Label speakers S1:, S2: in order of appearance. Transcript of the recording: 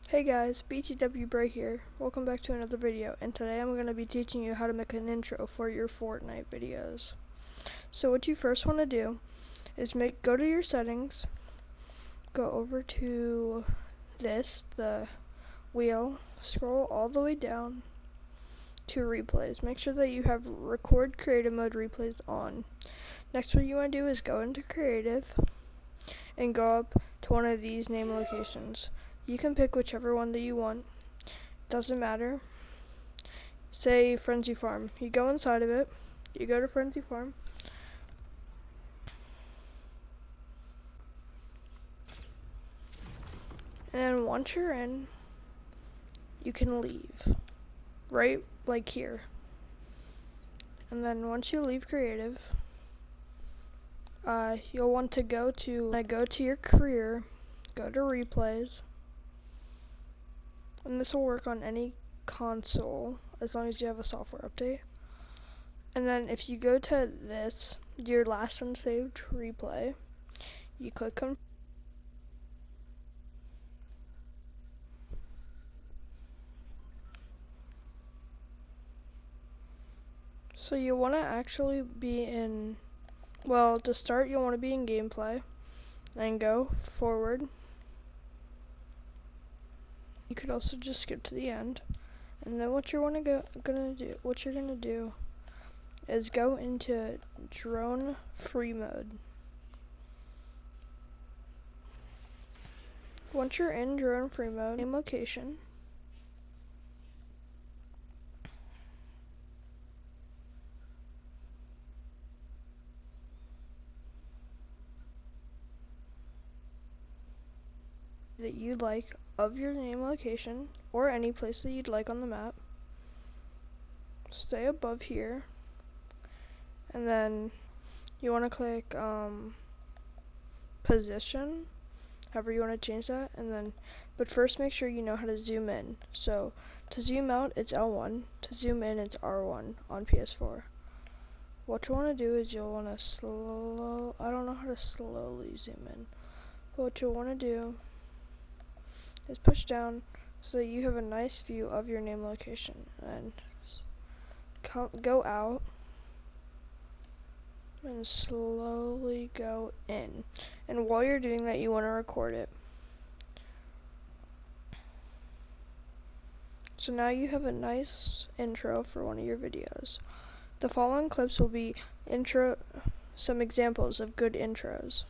S1: Hey guys, BTW-Bray here. Welcome back to another video, and today I'm going to be teaching you how to make an intro for your Fortnite videos. So what you first want to do is go to your settings, go over to the wheel, scroll all the way down to replays. Make sure that you have record creative mode replays on. Next, what you want to do is go into creative and go up to one of these name locations. You can pick whichever one that you want. Doesn't matter. Say Frenzy Farm. You go inside of it. You go to Frenzy Farm. And then once you're in, you can leave. Right like here. And then once you leave creative, you'll want to go to your career, go to replays. And this will work on any console as long as you have a software update. And then if you go to this, your last unsaved replay, you click confirm. So you want to actually be in, well, to start you'll want to be in gameplay, then go forward. You could also just skip to the end, and then what you're gonna do is go into drone free mode. Once you're in drone free mode, name location. That you like of your name location or any place that you'd like on the map. Stay above here, and then you want to click position, however you want to change that, and then but first make sure you know how to zoom in. So to zoom out it's L1, to zoom in it's R1 on PS4. What you want to do is you'll want to I don't know how to slowly zoom in, but what you'll want to do is push down so that you have a nice view of your name location, and go out and slowly go in. And while you're doing that, you want to record it. So now you have a nice intro for one of your videos. The following clips will be some examples of good intros.